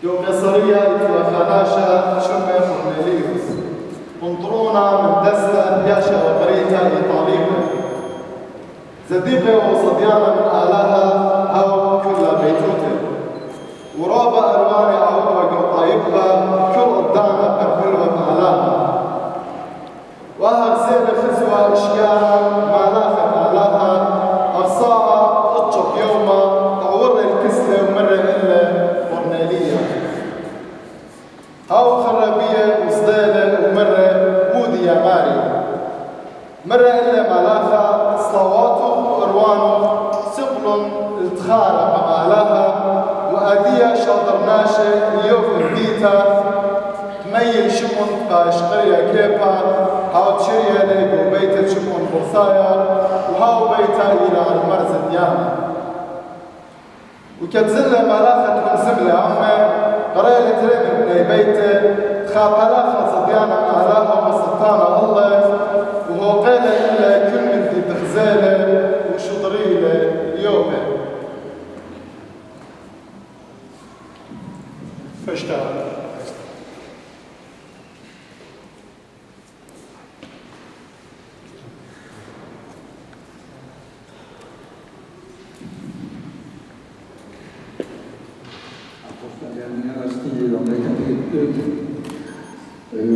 جو قصرية وخلاشة شمع قرنيليوس قنطرونة من دستة بياشا وقريتا إيطالية زديقة وصديانة من آلها هاو كل بيتوتة ورابة ألواني عودة وقطايبها كل قدامة بربلوة آلها وها غسيلة خزوة إشكالة مالاخة آلها أغصاء أطشق يوما تعور الكسلة ومرة إلا قرنيلية هاو خرابية وصديلة ومرة مودي يا ماري مرة إلا ملاخة صلواته وأروانه سقل التخارة ممالاها وآدية شاطر ناشي اليوم الديتا تميل شمون باشقرية كيبا هاو تشريا ليقو بيتا شمون برصايا وهاو بيتا إلى المرز ديانا وكتزلة ملاخة تنسملة عمي قرية تريد من بيتا تخابلاخة صديانا مالاها وسلطانة الله وهو قال إلا كل من دي تخزالة وشطريلة يومه فاشتغل Apostlagärningarnas 10:e kapitel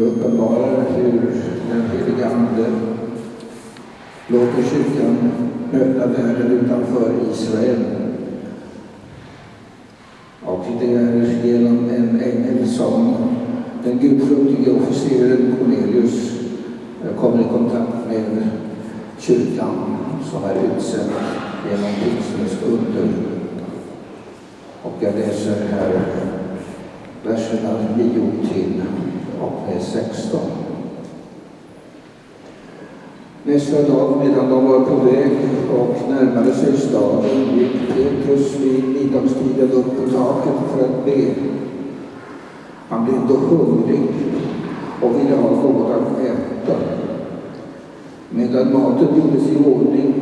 uppenbarar hur den heliga Ande låter kyrkan möta världen utanför Israel. Och det är genom en ängel som den gudfruktige officeren Cornelius kommer i kontakt med kyrkan som är utsedd genom pingstens under. Och jag läser här verserna 9 till och med 16. Nästa dag medan de var på väg och närmade sig staden gick Petrus vid middagstiden upp på taket för att be. Han blev då hungrig och ville ha något att äta. Medan maten gjordes i ordning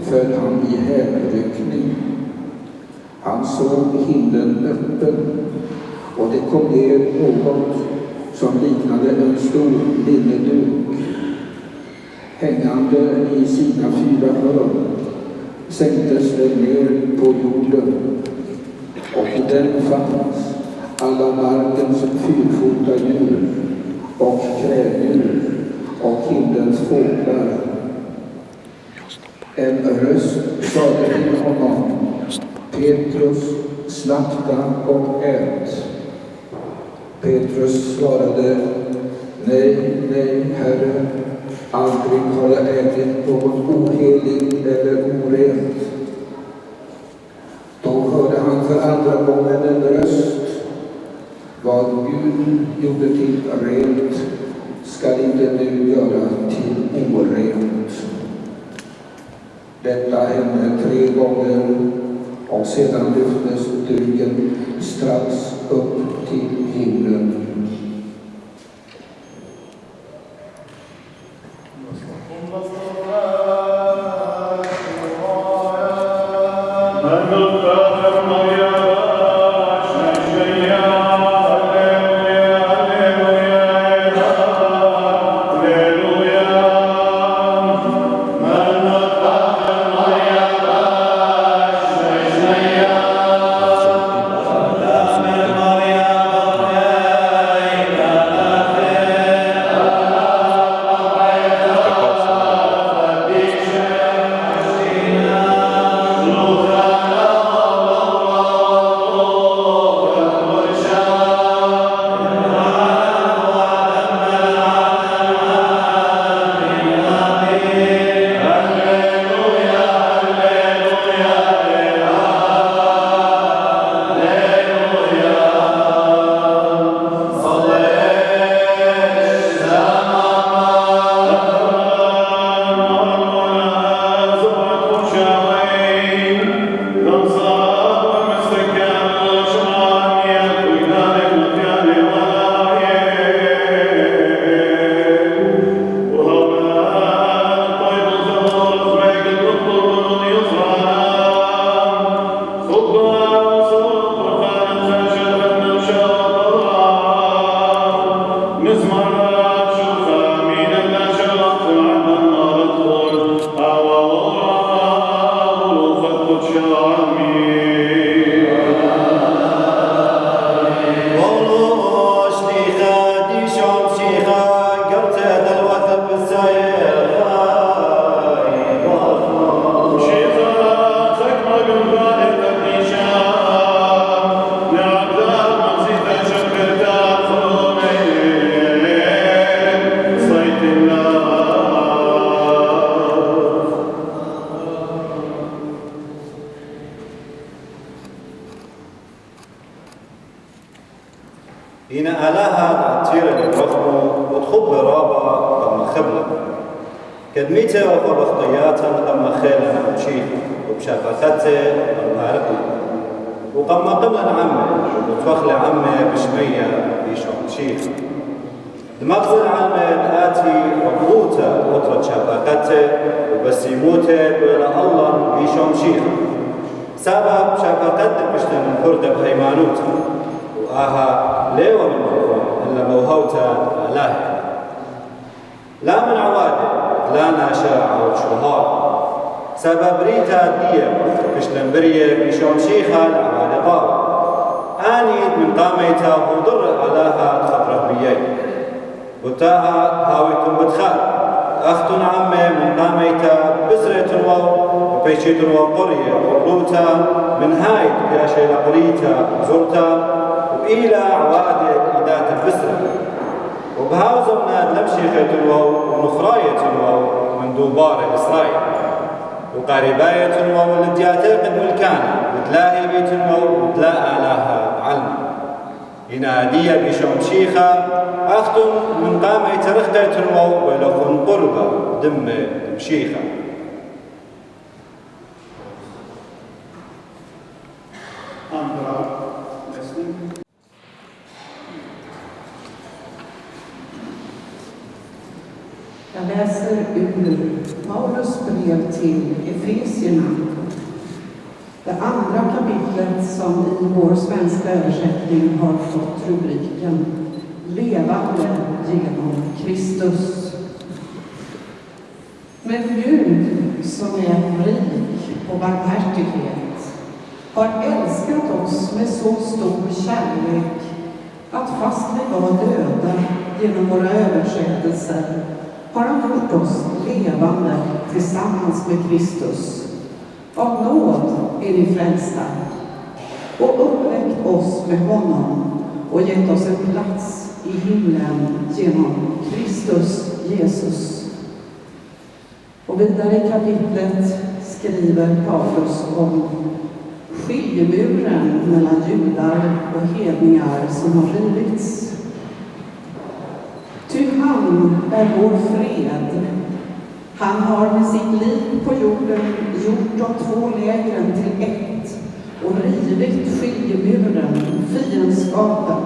föll han i hänryckning. Han såg himlen öppen och det kom ner något som liknade en stor linneduk. Hängande i sina 4 hörn sänktes den ner på jorden och i den fanns alla markens 4-fota djur och kräldjur och himlens fåglar. En röst sade till honom: Petrus, slakta och ät. Petrus svarade: Nej, Herre, aldrig har jag ätit något oheligt eller orent. Då hörde han för andra gången en röst: Vad Gud gjorde till rent ska inte du göra till orent. Detta hände 3 gånger och sedan lyftes duken strax upp till himlen. إن آلها تعتير الرخم وتخب رابا قم خبلة كدميته وخبخطياتا قم خيلنا وشيخ وبشافاته ومعرقنا وقم قبلا عمه وتوخل عمه بشمية بيشوم شيخ دمغزل عمه الآتي وبغوته وطرة شافاته وبسيموته وإلى الله بيشوم شيخ سبب شافاته بشتن فرد بهيمانوته وآها ليوة من مقوم إلا موهوتا لاهي لا من عواده لا ناشا أو شهار سبب ريتا دية بشتن بريه بيشوم شيخا العواده باو آنيد من قاميتا وضر علاها خطرة بيي وتاها هاويتم بتخال أختن عمي من قاميتا بزرة الواو وبيشيت الواو قرية وقلوتا من هايد بياشي لقريتا زرتا وإلى عوادة إداة البسرة وبهاوزونا لمشي خيط الواو ونخراية الواو من دوبار إسرائيل وقارباية الواو لدياتي قد ملكانا وتلاهي بيت الواو وتلاقى لها علم ينادي بشوم شيخا أختم من قامي ترختيت الواو ولخن قربة دم شيخا Jag läser ur Paulus brev till Efesierna. Det andra kapitlet som i vår svenska översättning har fått rubriken Levande genom Kristus. Men Gud som är rik på barmhärtighet har älskat oss med så stor kärlek att fast vi var döda genom våra överträdelser har han gjort oss levande tillsammans med Kristus. Av nåd är ni frälsta och uppväckt oss med honom och gett oss en plats i himlen genom Kristus Jesus. Och vidare i kapitlet skriver Paulus om skiljemuren mellan judar och hedningar som har rivits. Ty han är vår fred. Han har med sitt liv på jorden gjort de två lägren till ett och rivit skiljemuren, fiendskapen.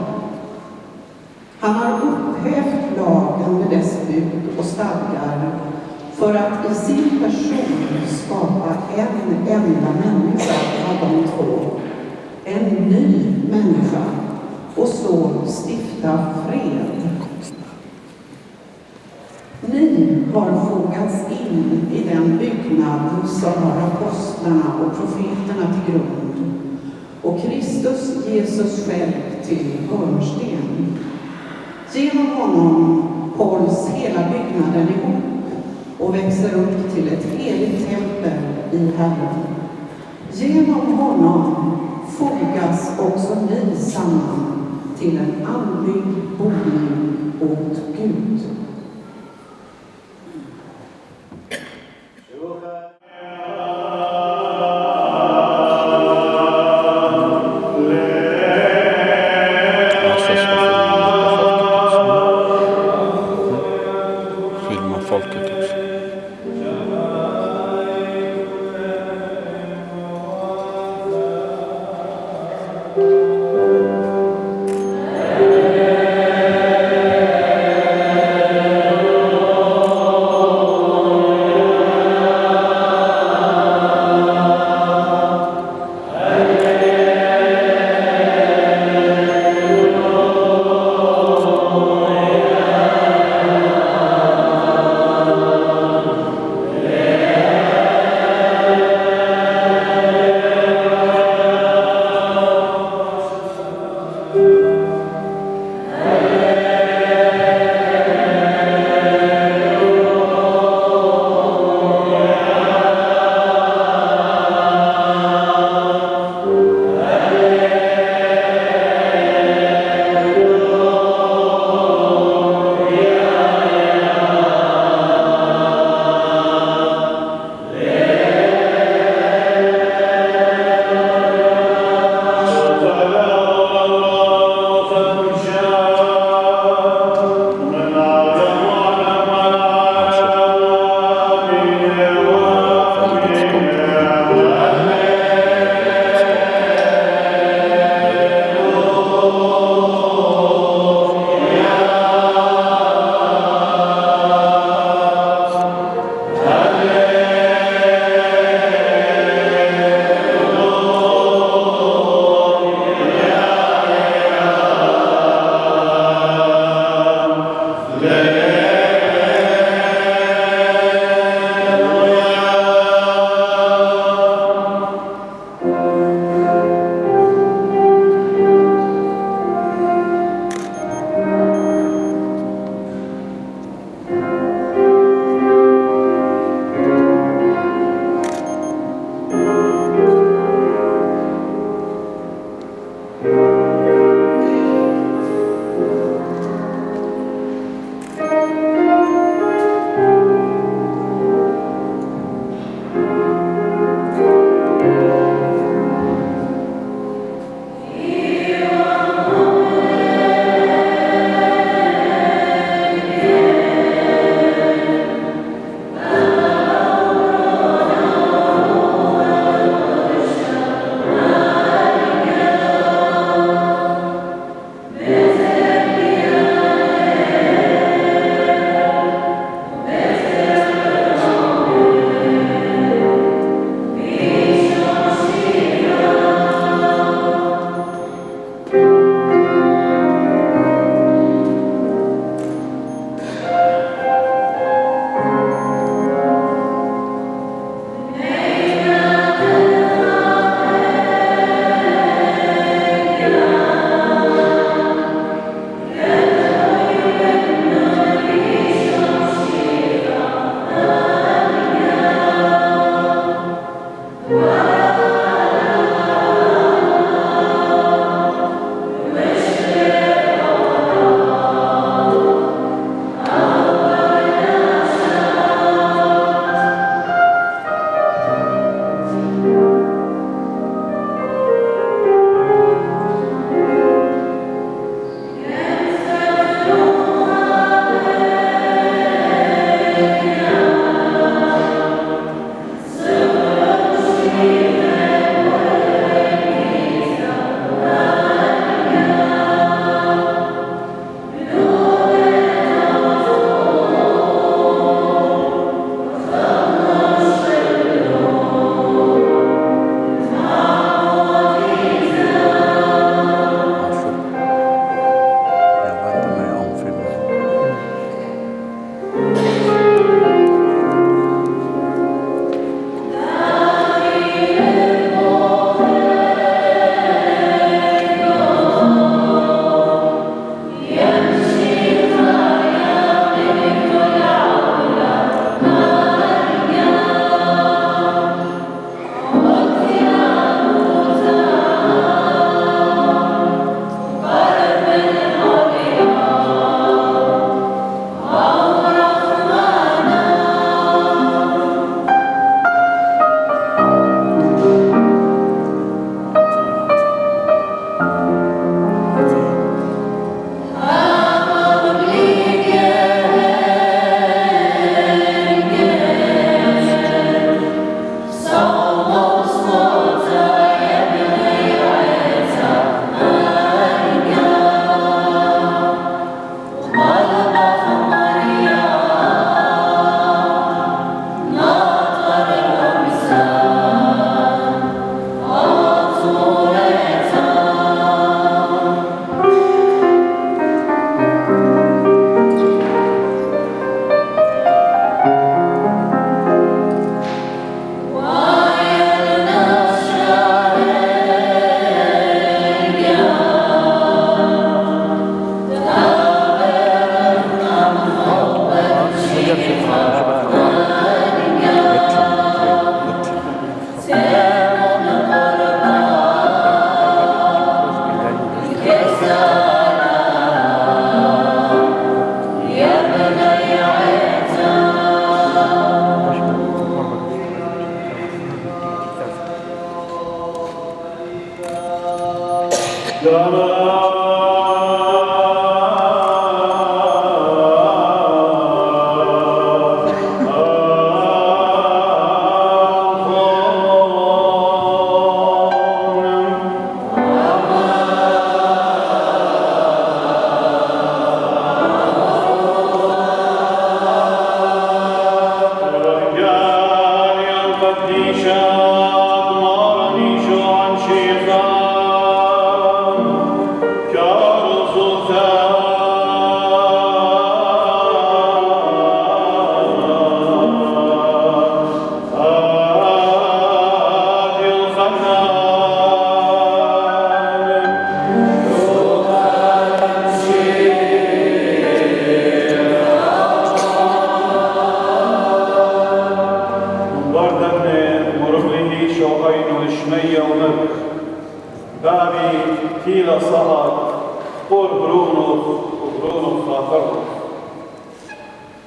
Han har upphävt lagen med dess bud och stadgar för att i sin person skapa en enda människa av de två, en ny människa, och så stifta fred. Ni har fogats in i den byggnad som har apostlarna och profeterna till grund och Kristus Jesus själv till hörnsten. Genom honom hålls hela byggnaden ihop och växer upp till ett heligt tempel i Herren. Genom honom fogas också ni samman till en andlig boning åt Gud.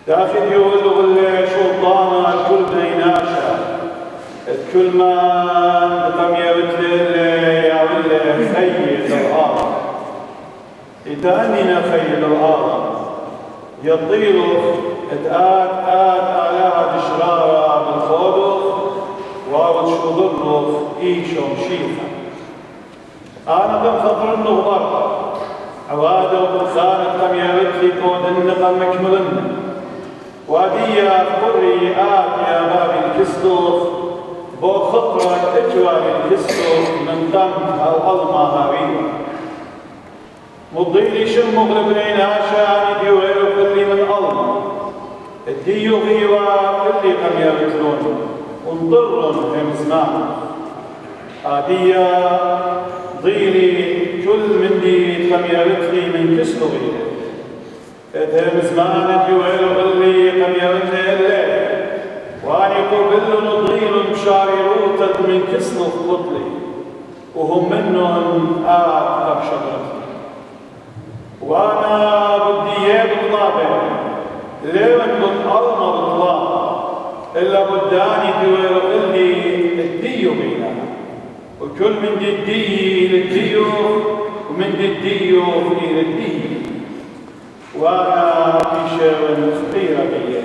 داخل يقول شلطانة الكل بيناشا الكل ما قم يبتل يا ولا خيل الأرض إتانينا خيل الأرض يطيلوا اتآت آلها تشرارا بالخوض وارد شضروا إيشهم شيخا أنا كم خطر النهضر عوادة وبخانة قم يبتلي كون النقم مكملن وادية قري يا باب الكسلوف بو خطرة اجوال الكسلوف من دم الألمة هاوية مضيلي شم مغلبين عشان ديوهيرو كلي من ألمة الديو غيوة كلي قم يبتلون ونضرن هم زمان عادية ضيلي كل من دي قم يبتلي من كسلو غيره ادهم زمان ديوهيرو كلي قم يبتلي الليل واني قبل نضيل مشاريروتك من كسلو خطلي وهم منهم قب شجرتي وانا بدي اياه بطلابه ليه كنت ألمى بطلاب الا بداني ديوهيرو كلي الديو بينا وكل من دي الدي للديو ومن دي الديو إلى الدي وانا في شيء خطيرة بيه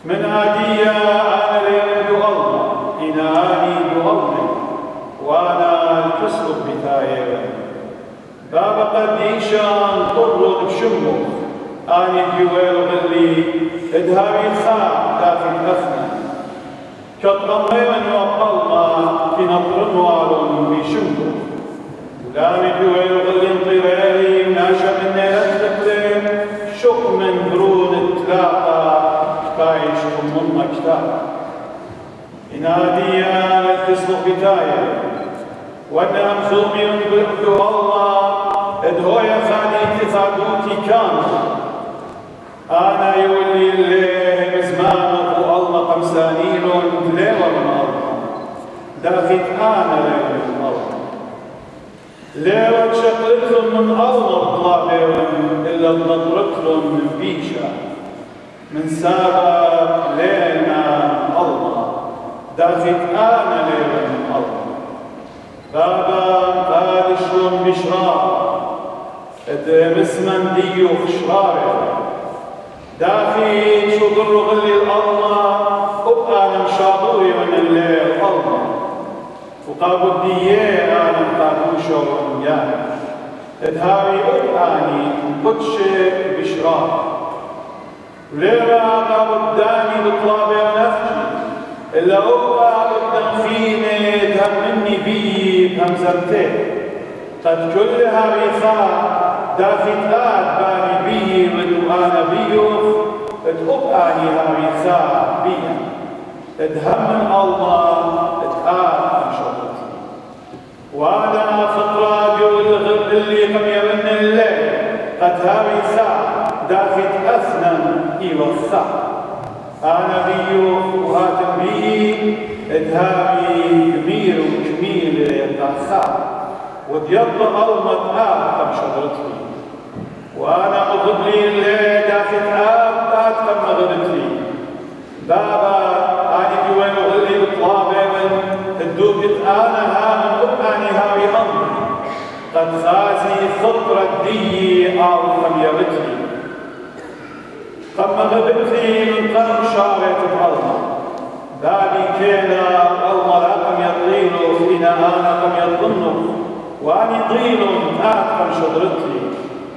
من عادية أنا لين يغلط إناني يغلط وأنا الكسب بتاعي بابا قديشان طرد بشمه أنا ديويل غلي إدهابي الخاء داخل أفنى كالضمين وقلما في نطر وعلم بشمه ولاني ديويل غلي انطريالي ناشا من نيرتك شق من برود التلاقى كايش من مكتاب إناديا للكسب بتاعي وانا مزومي ونبرد الله ادهويا خالي تفادوتي كان انا يولي اللي بزمانه والله قمسانين ليوة من الله داخت انا ليوة من الله ليوة شقلتهم من الله بطلابهم الا بنطرتهم من بيشا من سابق لينا الله داخت انا ليوة من الله بابا قادشون بشرار مسمن ديو خشراره داخل شقر غلي الله أبقى أنا مشاطوري من الليل الله وقابل ديه أنا مقابوشون يعني ادهاري أبقاني قدشي بشرار ليرا قابل داني بطلابي ونفجي إلا أبقى قدام فيني تهمني بي بهمزمتين قد كلها بيخاء دافتات باني بي ودوانا بيوف اتقبعني هاويخاء بيا ادهم من الله اتقال شغلتي وانا فطرة جول الغرب اللي قم يمن الليل قد هاويخاء دافت أثنم إيوخاء أنا بيوف وهاتم بي ادهامي كمير وكميل يتأخاء وديض ألمت قم شغلتي وانا مضبلي اللي داخل قم مغرتي بابا اني بوين وغلي بطلابي من الدوقت انا ها من أباني هاوي امري قد الفترة دي أو خميرتني قم غبتني من قرن شارة الظلمة بعدي كان المراقم يطيلوا فينا أنا قم يظنوا وأني ضيل آتقم شدرتلي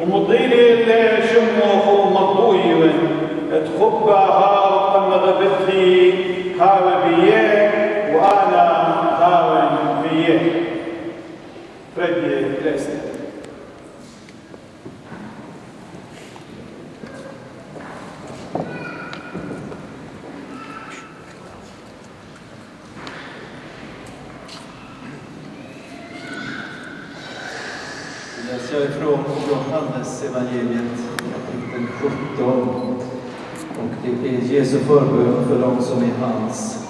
ومضيلي اللي شموخ ومضوي تخبى هاو قم غبتني هاو بيه وأنا هاو بيه فريدي ليست Jag är från Johannes evangeliet kapitel 17 och det är Jesu förbön för dem som är hans.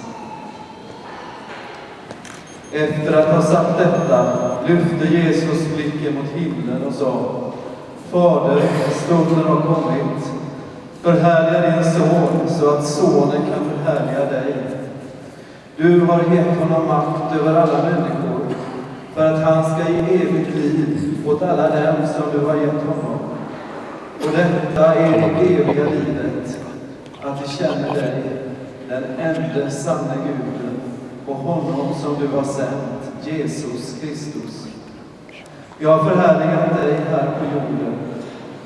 Efter att ha sagt detta lyfte Jesus blicken mot himlen och sa: Fader, stunden har kommit. Förhärliga din son så att sonen kan förhärliga dig. Du har gett honom makt över alla människor för att han ska ge evigt liv åt alla dem som du har gett honom. Och detta är det eviga livet, att de känner dig, den enda sanna Guden, och honom som du har sänt, Jesus Kristus. Jag har förhärligat dig här på jorden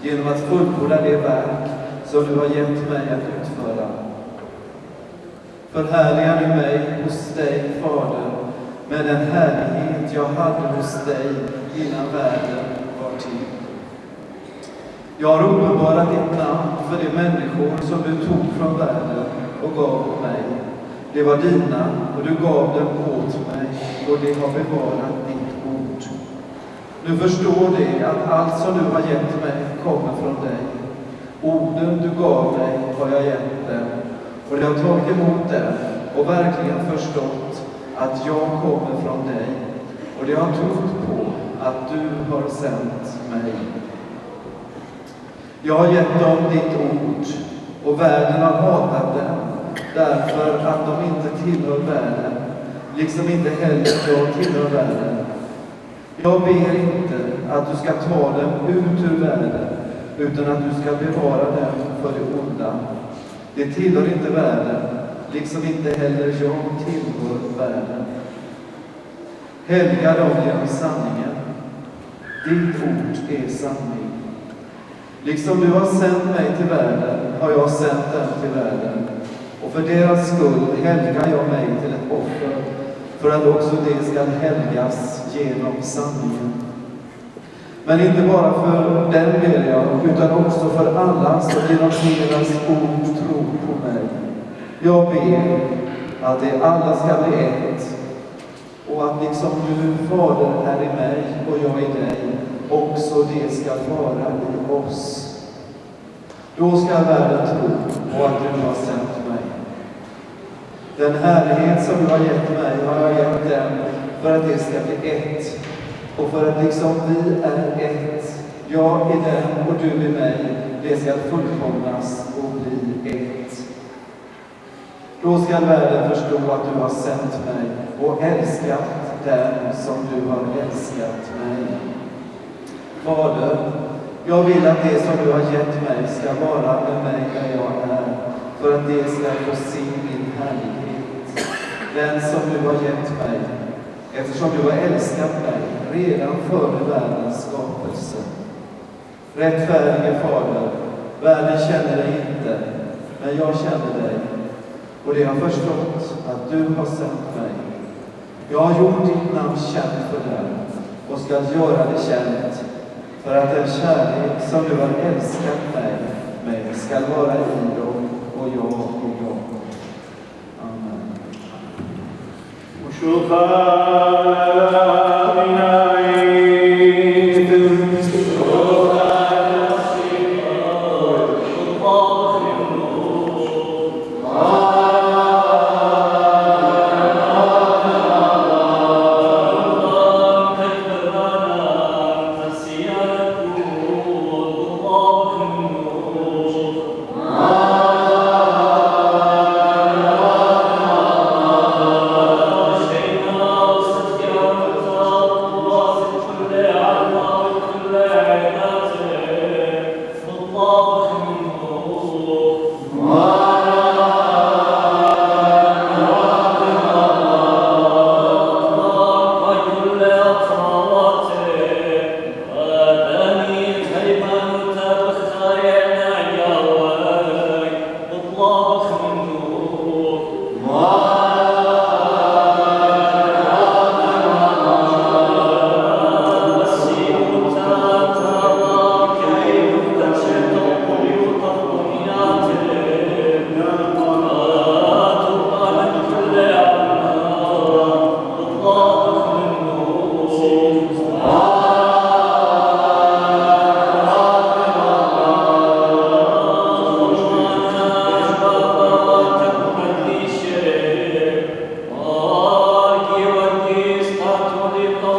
genom att fullborda det verk som du har gett mig att utföra. Förhärliga nu mig hos dig, Fader, med den härlighet jag hade hos dig innan världen var till. Jag har uppenbarat ditt namn för de människor som du tog från världen och gav åt mig. Det var dina och du gav dem åt mig och de har bevarat ditt ord. Nu förstår de att allt som du har gett mig kommer från dig. Orden du gav mig har jag gett dem och de har tagit emot dem och verkligen förstått att jag kommer från dig, och de har trott på att du har sänt mig. Jag har gett dem ditt ord, och världen har hatat dem, därför att de inte tillhör världen, liksom inte heller jag tillhör världen. Jag ber inte att du ska ta dem ut ur världen, utan att du ska bevara dem för det onda. Det tillhör inte världen, liksom inte heller jag tillhör världen. Helga dem genom sanningen. Ditt ord är sanning. Liksom du har sänt mig till världen har jag sänt dem till världen. Och för deras skull helgar jag mig till ett offer, för att också det ska helgas genom sanningen. Men inte bara för den ber jag, utan också för alla som genom deras ord tror på mig. Jag ber att de alla ska bli ett, och att liksom du, Fader, är i mig och jag i dig, också det ska vara i oss. Då ska världen tro på att du har sänt mig. Den härlighet som du har gett mig har jag gett dem för att det ska bli ett, och för att liksom vi är ett, jag i dem och du i mig, det ska fullkomnas och bli ett. Då ska världen förstå att du har sänt mig och älskat den som du har älskat mig. Fader, jag vill att det som du har gett mig ska vara med mig där jag är, för att det ska få se din härlighet. Den som du har gett mig, eftersom du har älskat mig redan före världens skapelse. Rättfärdige Fader, världen känner dig inte, men jag känner dig. Och det har förstått att du har sänt mig. Jag har gjort ditt namn känt för dem och ska göra det känt, för att den kärlek som du har älskat mig med ska vara i dem och jag i dem. Amen. Amen. Amen.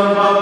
الله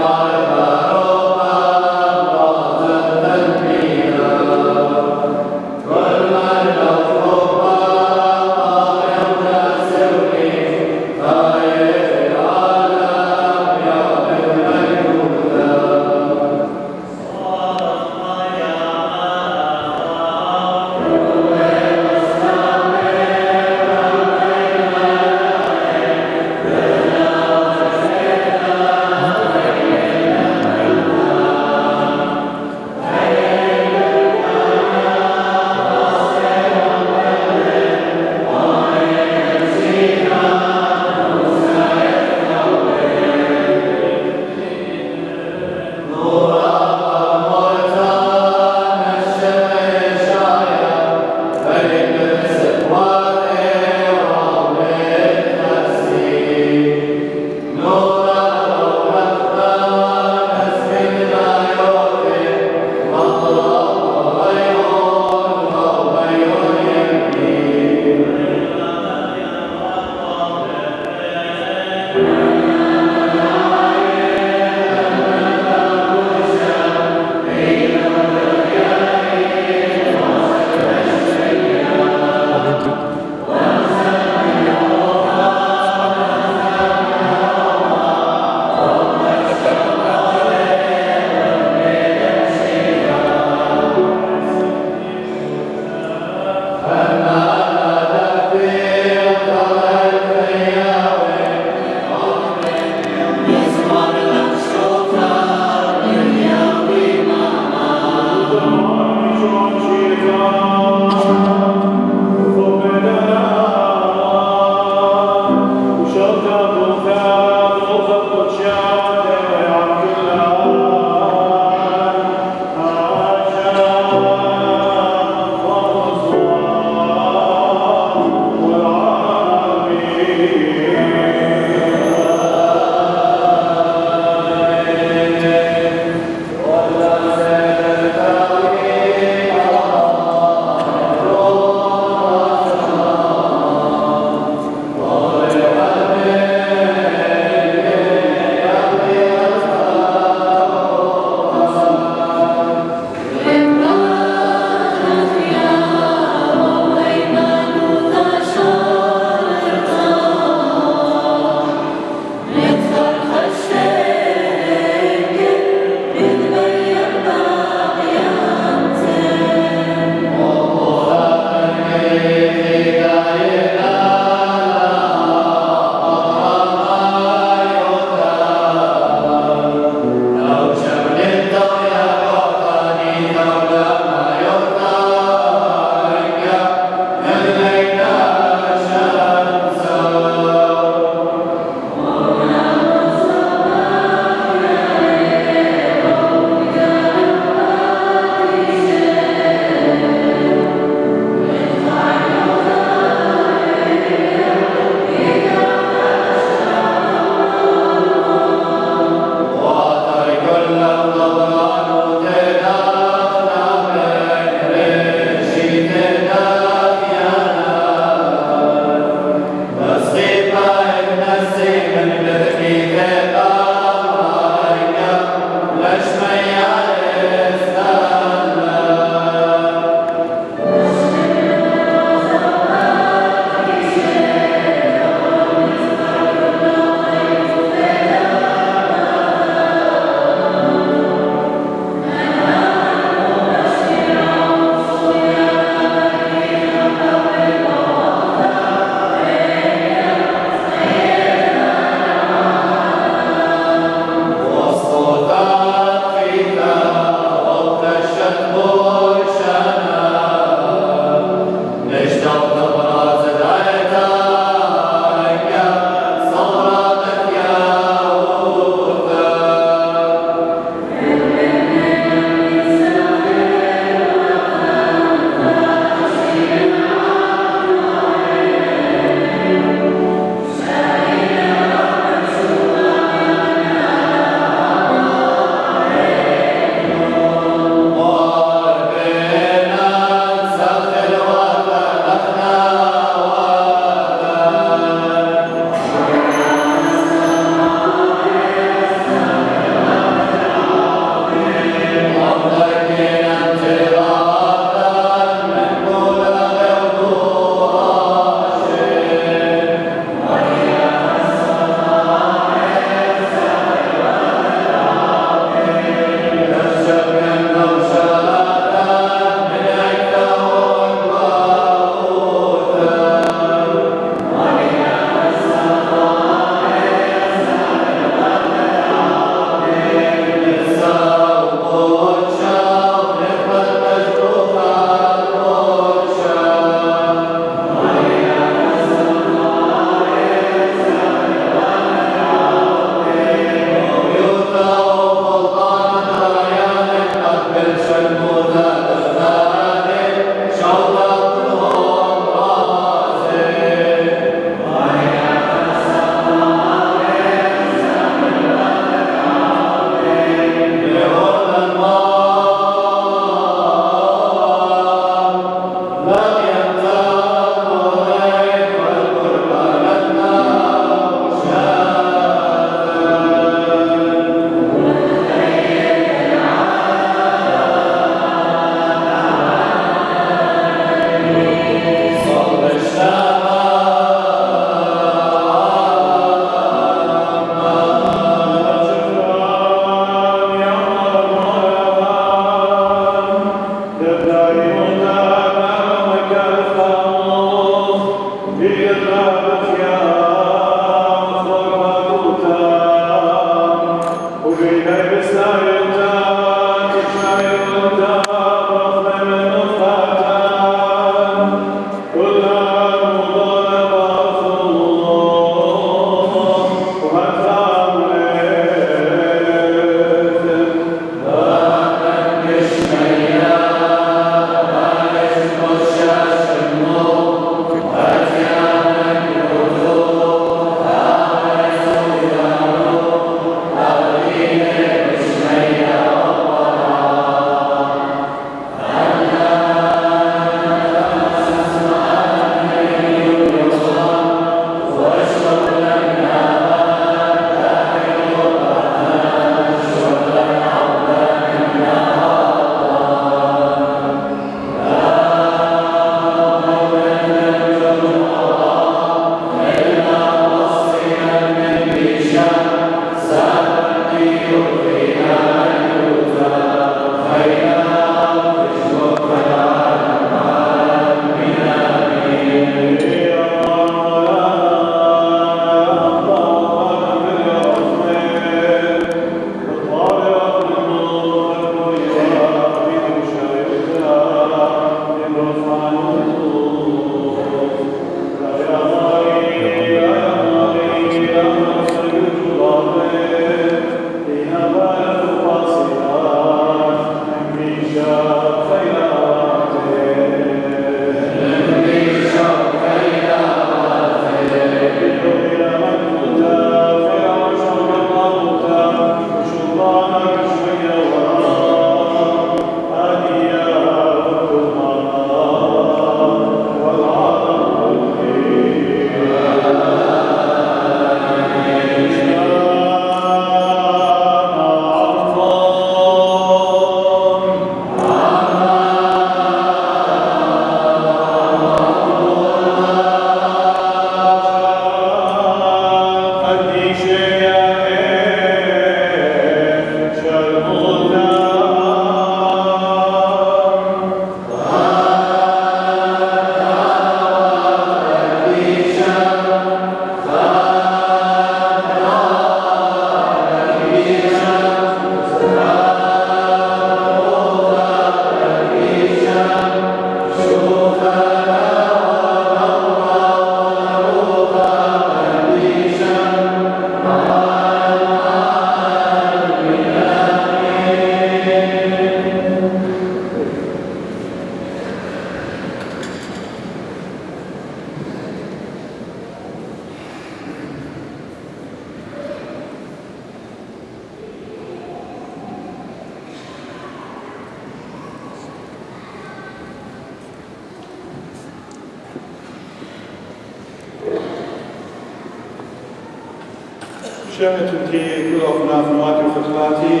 شمتتي كل أخواتي وفتواتي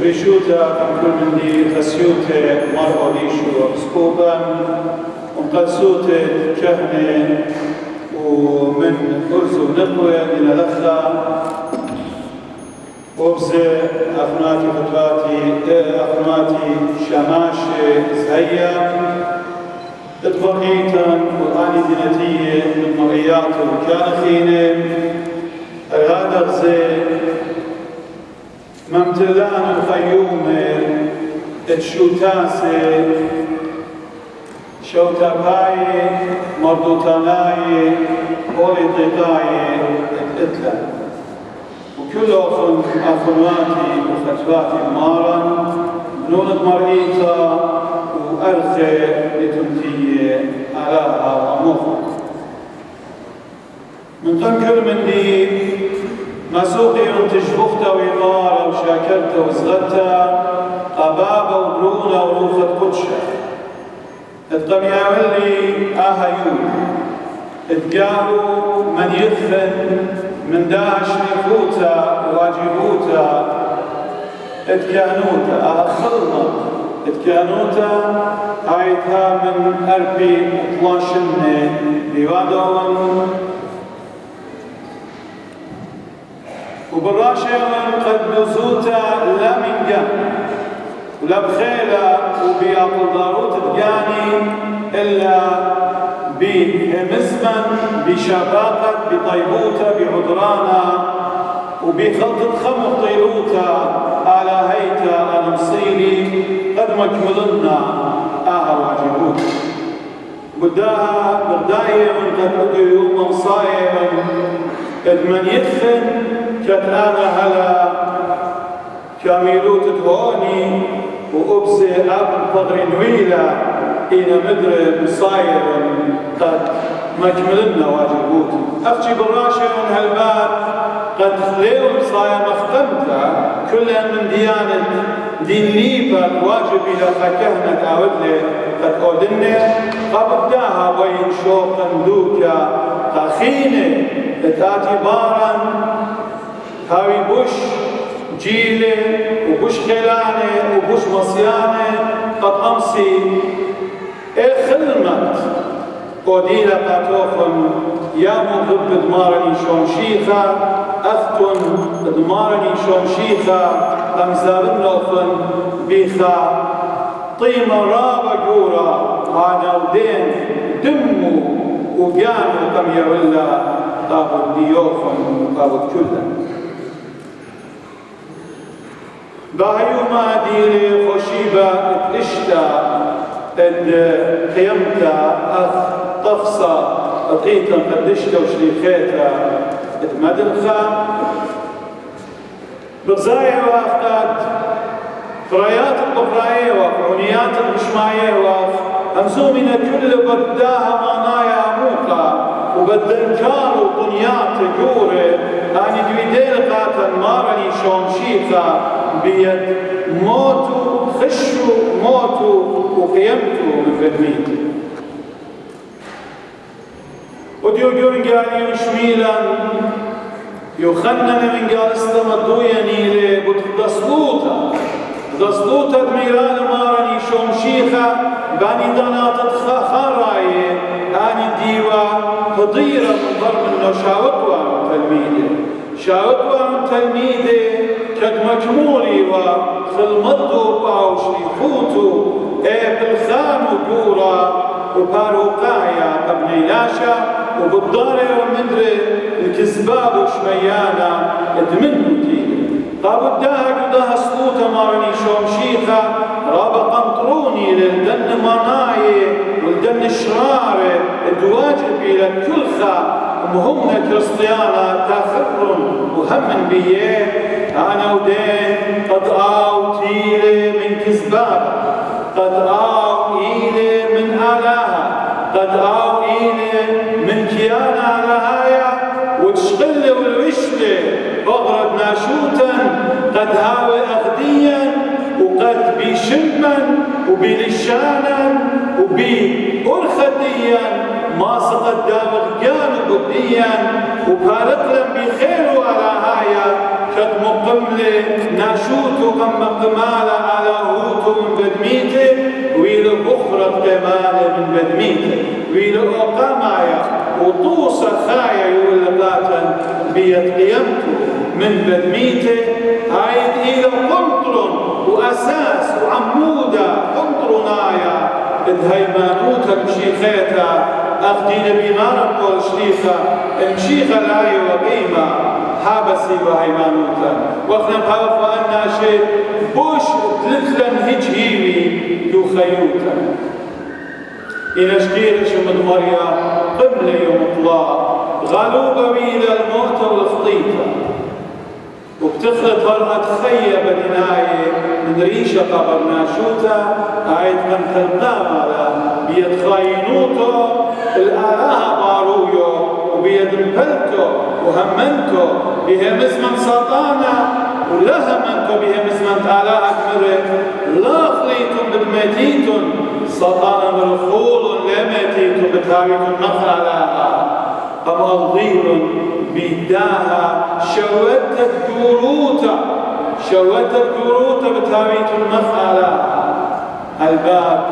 بريشوتا كل من دي خسيوتا مرة ديشو سكوبا ومقلسوتا كهنة ومن أرز ونقوة إلى لخا وبزة أخواتي أخواتي شماش زهية اتبقيتا قرآني دينتية من مريات وكانخينة الغادر زي ممتلان الخيوم اتشوتاسي شوتاباي مردوتاناي قولي طيقاي اتلا وكل أخواتي وفتواتي مارا بنونة مرئيتا وأرخي لتمتي آلاها ومخا من تنكر من دي مسوقي تجبخت وإمارة وشاكرت وزغت قبابة وبرونة وروخة قدشة اتقمياولي آهيو اتقالوا من يثن من داعش نفوتا واجبوتا اتكانوتا أخلنا اتكانوتا هايتها من أربي مطلاشن بيوادون وبالراشة قد نزوتا لا من جنب ولا بخيلة وبيعقل ضاروت الجاني إلا بمزمن بشباقة بطيبوتا بعذرانا وبخلطة خمر طيلوتا على هيتا أنا مصيلي قد مكملنا واجبوتا بداها برداية من قد أدو يوم مصايا قد من يدفن كتانا هلا كاميلوت تهوني وأبزي أبن فضر نويلة إنا مدر مصاير قد مكملنا واجبوت أخشي بالراشة من هالباب قد خليوا مصاير مختمتا كلها من ديانة دين ليبا واجب إلى فكهنة أودلي قد أودني قبضاها وين شوقا دوكا تخينة تاتي بارا هاوي بوش جيلة وبوش خلانة وبوش مصيانة قد أمسي خلمت قديلة قاتوخن يا مغب دمارني شون شيخة أختن دمارني شون شيخة أمزابن لوفن بيخا طيمة رابا جورا هانا ودين دمو وقانو كم يولا قابل ديوخن وقابل كلن باهيو ما ديري خشيبة اتشتا اد قيمتا اخ طفصة اطيتا قدشتا وشريخيتا اتمدنخا بغزايا واختاد قرايات القفراية وقرونيات المشماية وامزومنا كل بداها مانايا موقع وبدنكار وطنيات جوري اني دويدير قاتل مارني شومشيخا بيد موتو خشو موتو وقيمتو من فدميتي وديو قالي شميلا يخنن من قال استمدو ينيلي بتدسلوتا دميران مارني شومشيخا باني دانات خاراي اني ديوا هضيرة من ضرب انه شاوتوا من تلميذي كد مجمولي وخلمضو باو شريخوتو بالخان وجورا وباروقايا قبل لاشا وبالضارة ومدري الكذباب وشميانا ادمنو تيلي قابو الداها قدها سلوطة مارني شومشيخة رابا قنطروني للدن مناي والدن الشرارة الواجب إلى الكلخة ومهمنا كريستيانا تاخر وهم بيه أنا ودين قد آو تيلي من كذباب قد آو إيلي من آلاها قد آو إيلي من كيانا على هايا وتشغل والوشلة بغرد ناشوتا قد هاوي أغديا وقد بيشما وبلشانا وبأرخديا ما سقط داوغ جانب بديا وبارقلم بخير على هايا قد مقملة ناشوت وقم قمالة على هوت من بدميته ويل أخرى قمالة من بدميته ويل أقامايا وطوس خايا يولقاتا بيت قيمته من بدميته عايد إلى قنطر وأساس وعمودة قنطرنايا إذ هيمانوتا مشيخيتا أخدين بمارا قول شليخة مشيخة لاي وقيمة حابسي وهيمانوتا وأخنا نقاوف وأنا شيء بوش تلتلن هجهيوي يخيوتا إن شكير شمد مريا قبل يوم الله غالوبة إلى الموت والخطيطة وبتخلط فرقة خية بدناية من ريشة قبر ناشوتا عايد من تلقام على بيد خاينوتو الآلهة بارويو وبيد مبلتو وهمنتو بهم اسم سلطانا ولهمنتو بهم اسم آلهة كمرت لا خليتم بدميتيتم سلطانا مرخول لميتيتم بتاويتم نخلاها أم أضيل بيداها شوتت جروتا بتاويت المفعلة الباب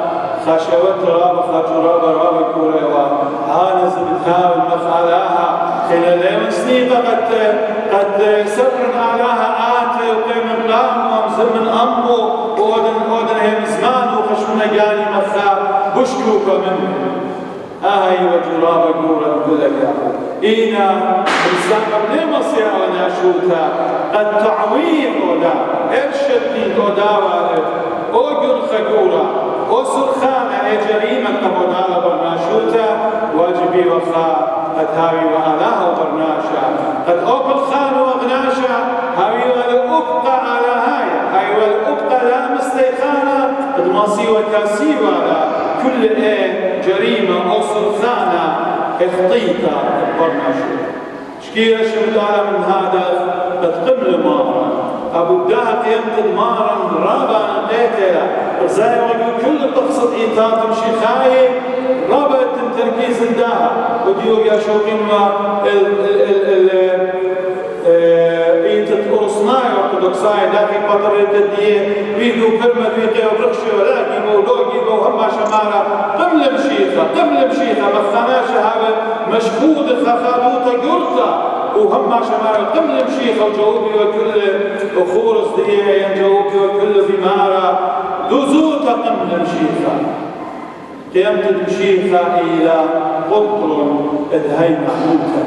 خشوت راب كوريوا هانز بتاوي المفعلاها خلال سنيقة قد سبر علىها آتي وقيم قام ومزمن أمو وودن هم زمان وخشونا جاني مخا بشكوكا منه هاي وجراب قورا كلها إينا إنسان قبل مصير وناشوتا قد تعويض ودا إرشدني ودا وارد أوجر خقورا أو سرخانة جريمة كمونالا برناشوتا واجبي وخا قد هاوي وآلاها وبرناشا قد أوكل خان وغناشا هاوي والأبقى على هاي والأبقى لا مستيخانا قد مصي وكاسي ولا كل جريمة أو سلطانة اخطيطة برناشو شكيرة شمدالة من هذا قد قبل مارا أبو الدهق يمتد مارا رابا نقيتها وزي وقل كل تقصد إيطاط مشي خايب رابا تركيز الدهق وديو يا شوقين إيتت أرسناي وقدوكساي داخل قطر الددية بيدو كلمة فيقيا وبرخشي ولاكي مولوكي وهما شمارة قبل مشيخة مخناشة هذا مشهود خخابوتا قرطة وهما شمارة قبل مشيخة وجوبي وكل أخورس ديه ينجوبي وكل بمارة دزوتا قبل مشيخة قيمت مشيخة إلى قطر إذ هي محموتا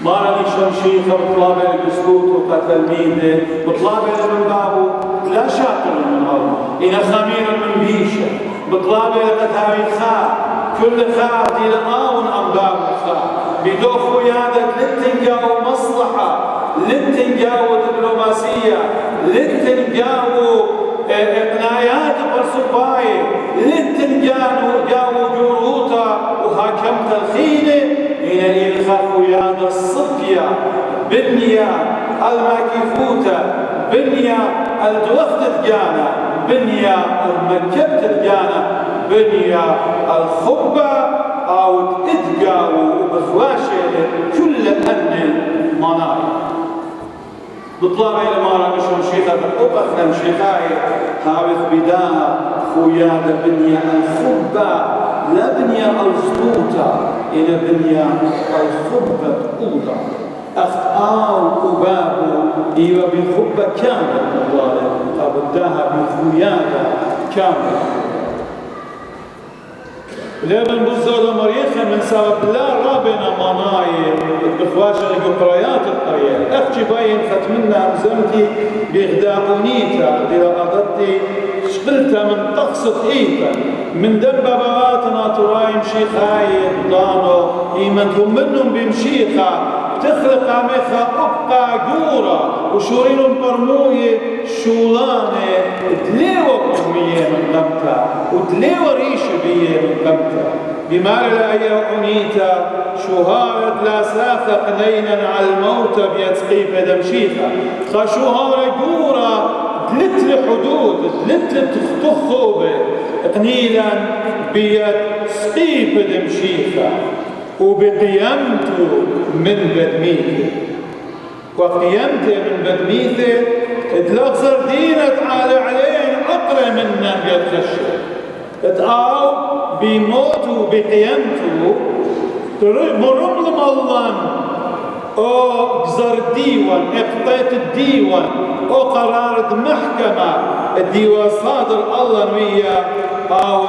ما راني شمشيخة بطلابة القسطوط وقتلمينه بطلابة من بابه لا شاطر من الله إن خمير من بيشة بطلابة لقتاوي خاء كل خاء دي لآون أنباب خاء بدوخ ويادة لتنقاو مصلحة لتنقاو دبلوماسية لتنقاو إقنايات برسوباي لتنقاو جروطة وهاكمت الخينة إلى الخاف ويادة الصفية بنية الماكفوتة بنية الدوخت الجانة بنية المكبت الجانة بنية الخبة أو إدقاو وبخواشة كل أن مناي بطلاب إلى مارا مشون شيخة أبخنا مشيخاي هاوث بداها خويادة بنية الخبة لا بنية الزبوطة إلى بنية الخبة أوضة أخطاء وبابو إيوة بخبة كاملة مضالة أبداها بخويادة كاملة لابن بزودة مريخا من سبب لا رابنا منايب بخواشة قرايات القرية أخشي باين ختمنا أمزمتي بإغداقونيتا إذا أغدتي شقلتها من تقصد إيتا من دنبا بواتنا ترايم شيخاي ضانو إيمانهم منهم بمشيخة تخلق عميخة أبقى جورة وشورين برموية شولانة تليوة برمية من قمتها وتليوة ريشة بيه من قمتها بمار الآية عنيتا شهارة لا ساخق لينا على الموت بيتسقيب دمشيخة خشهارة جورة ثلاث حدود ثلاث تخوبة قنيلا بيد سقيفة دمشيخة وبقيمته من بدميته وقيمته من بدميته تلغزر دينة علين أقرى منا قد خشه تقاو بموته بقيمته مرملم الله او قزر الديوان اقطيت الديوان او قرار المحكمة الديوان صادر الله ويا قاود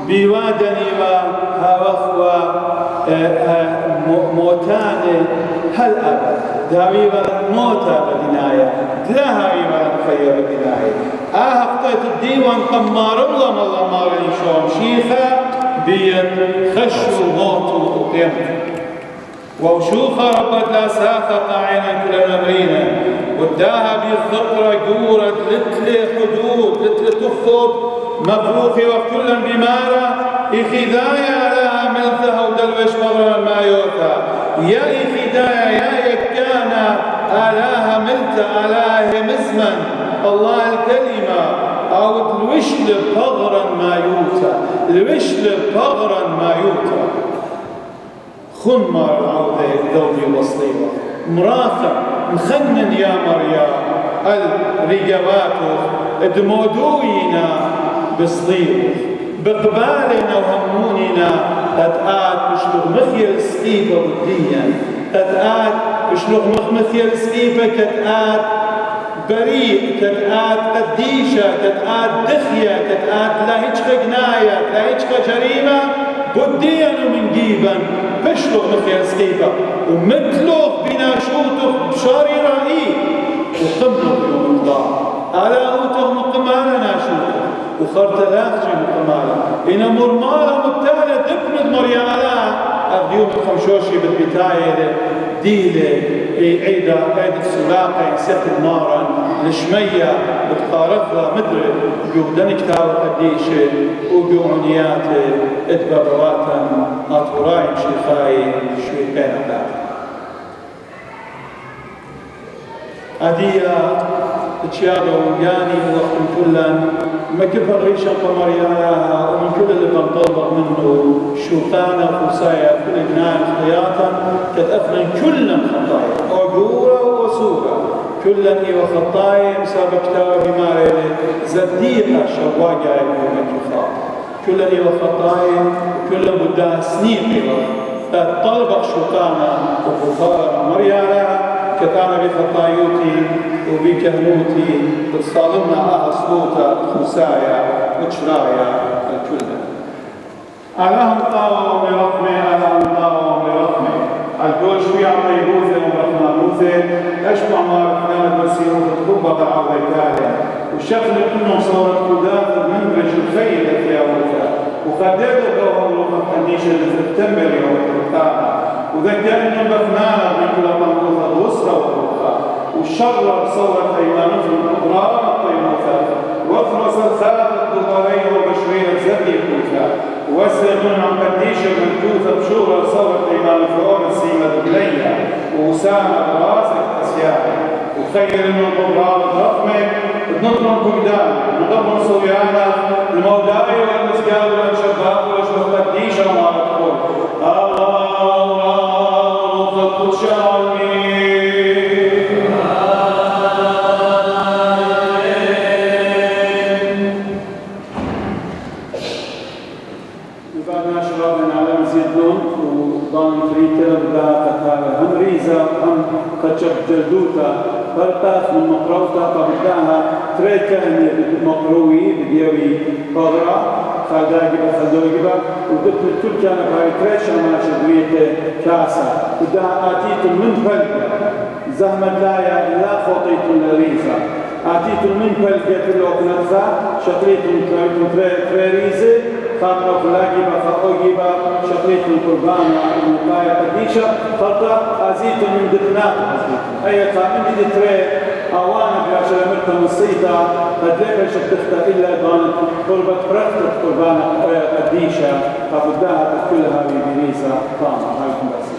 بوادني وهوخوا موتان هل أبد داوي موتى بدناية تلاهاوي خير بدناية اقطيت الديوان قمار الله مارني شوم شيخة بيد خشوا موتوا وقيمته ووشوخة ربت لا ساخة عينا كل نمرينا وداها بالذكرى جورة لتلي حدود لتلي تخب مبروخي وكلا بمارا إخذايا لها ملثها ودلوش مرة ما يوثى يا إخذايا يا يكانا آلاها ملثة آلاها مزمن الله الكلمة أو الوشل بغرا ما يوثى الوشل بغرا ما يوثى خمر عوضي ذوبي وصليبة مرافع مخنن يا مريا الرجواته دمودوينا بصليبه بقبالنا وهموننا تتقاد بشلغ مخيل سقيبة وديا تتقاد بشلغ مخيل سقيبة كتقاد بريء كتقاد قديشة كتقاد دخية كتقاد لا هيجخ جناية لا هيجخ جريمة بديا ومن جيبا بشلغ مخيل سقيبة ومثلغ بناشوته بشاري رأي وقمنا بيوم الله على أوته مقمانا ناشوته وخرت لاخجي مقمالا إن مرمالا مبتالة دبند مريالا اليوم الخمشوشي بالبتاية ديلة عيدة السلاقة ست المارا الشمية بتقارفها مدري بيودن كتاب قديشة وبيعنيات اتبابواتا أطوراي شيخاي شوي بين أبدا أدية تشيابه وياني وقت كلا ما كيف الريشة قمرياها ومن كل اللي بنطلب منه شوطانة وخصايا كل جنان خياطا تتأثرن كلا خطايا أجورة وصورة كلا إيوة خطايا مسابق كتاب بماري زديقة شواقع يقول مكيخا كلا إيوة خطايا كلا مدة سنين إيوة تطلبق شوطانة وخصارة مرياها كتانا بخطايوتي وبكهنوتي تصالمنا أصوتا خسايا وشرايا الكلها ألهم طاوة برقمي ألهم طاوة برقمي الكل شوي عطي بوثة ومرقنا بوثة أشبع ما رقنا المسيرون تطبق عوضي تالي وشغل كلهم صورة قدافة من رجل خيلة في أولها وخددوا دوهم لغة قديشة لتتمر يوم التقاها وذكرنا بفنانا من كل منقوطة وسرى وقوطة وشرر صورة أيمانهم الأضرار الطيموثة وافرس الخافة الضغرية وبشرية زبي الكوثة واسرقون عن قديشة منكوثة بشورة صورة أيمان فرور السيمة دبلية وأسامة راسك أسياحي وخير من الأضرار الضخمة نضرب بقدام نضرب صويانا الموداي والمسجاد والشباب والشباب قديشة وما تقول جلدوتا فرطاس من مقروطة فبداها تريكا مقروي بديوي قدرة خالداقبة خلدوقبة ودت الكل كان بهاي تريشة ما شدوية كاسة وداها آتيت من فلقة زهمة لايا لا خطيت الريفة آتيت من فلقة الأقنطة شقريت تريريزة خاطرة فلاقبة فأوقبة شقريت القربان ومقايا قديشة فرطة أزيت من دتنات أي قامن دي تري أوانا بياشا لمرتا مصيدة قد ليك شبتخت إلا بانت قربة برختت قربان قديشة فبداها تكلها بميزة طامة هاي كنبسي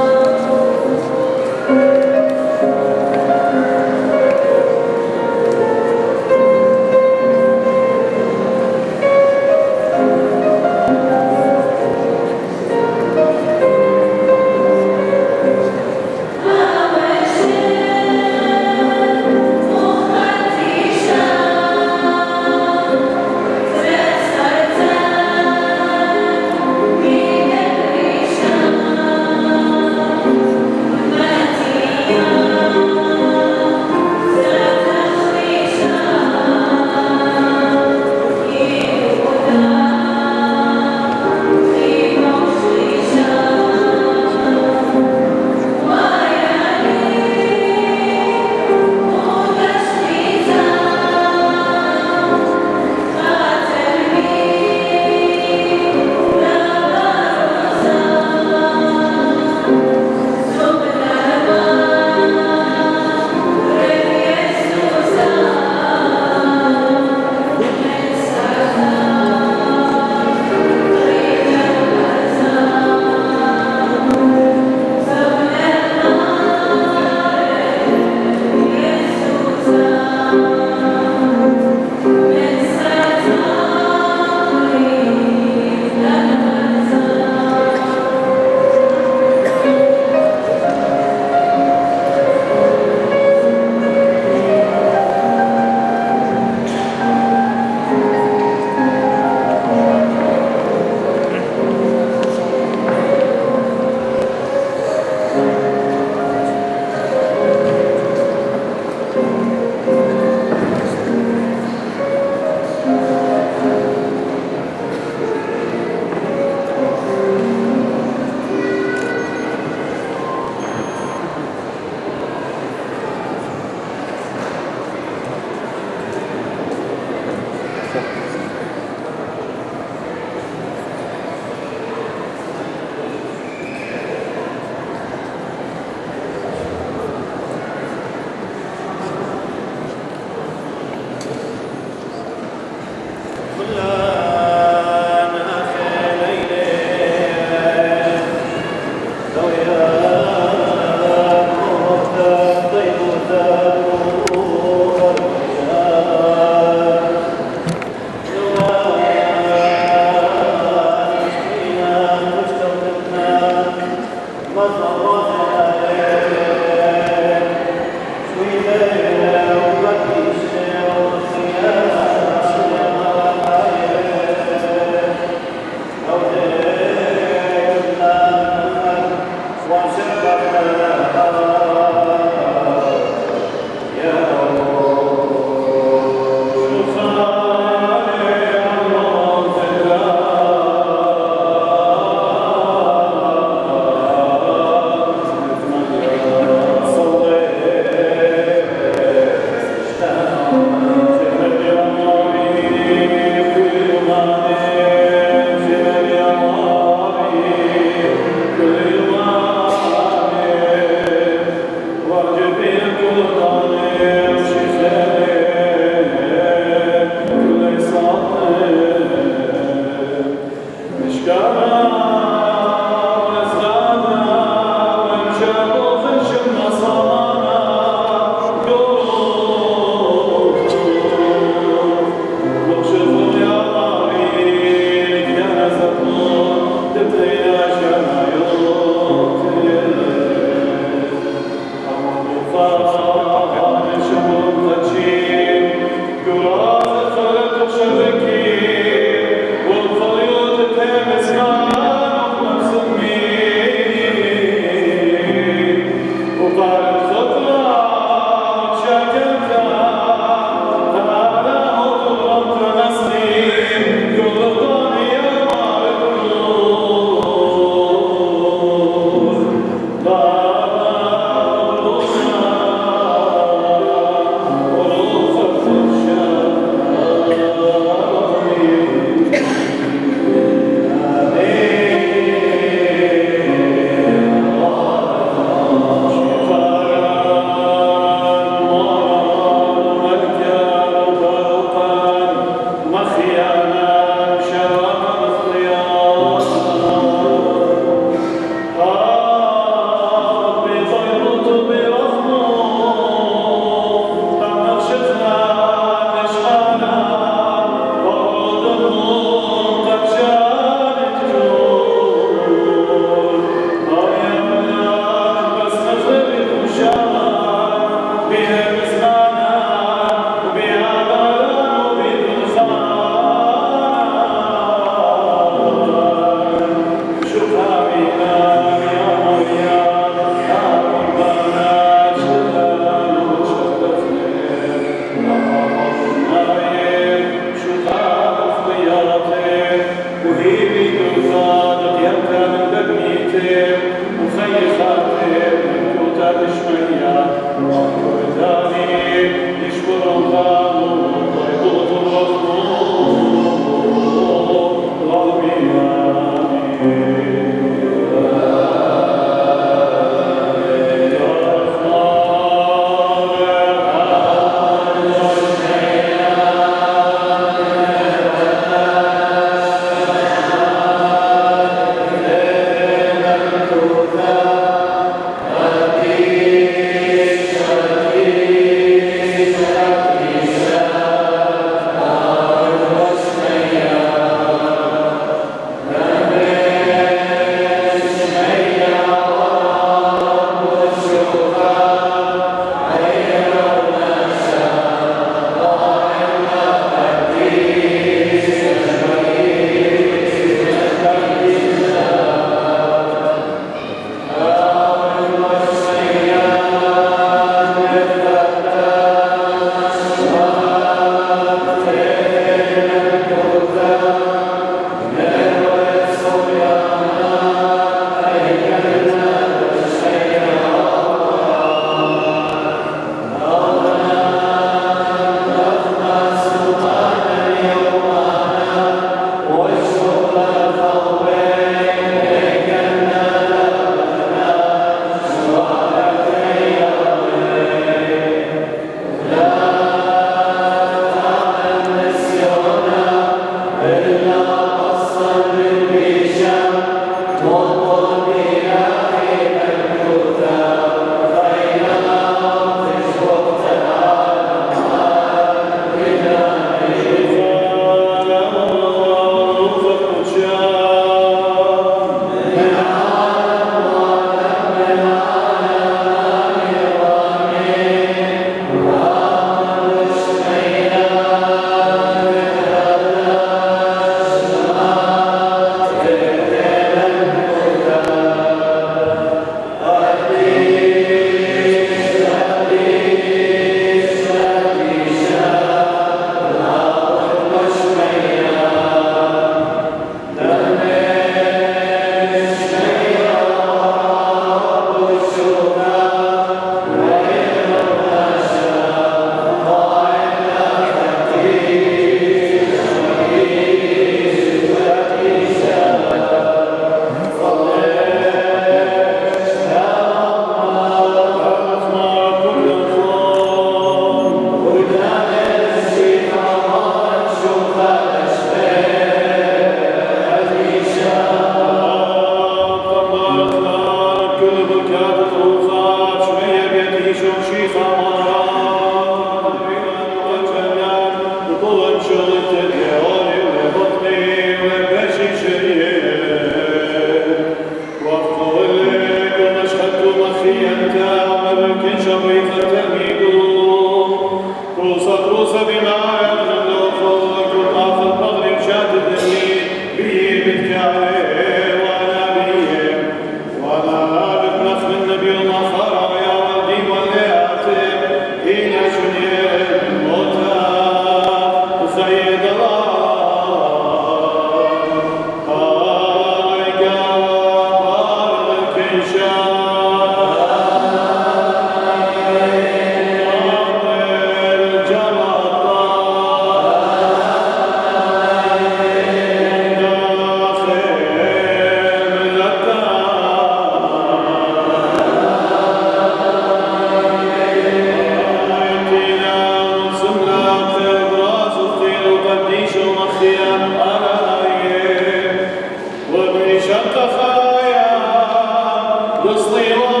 يصيرون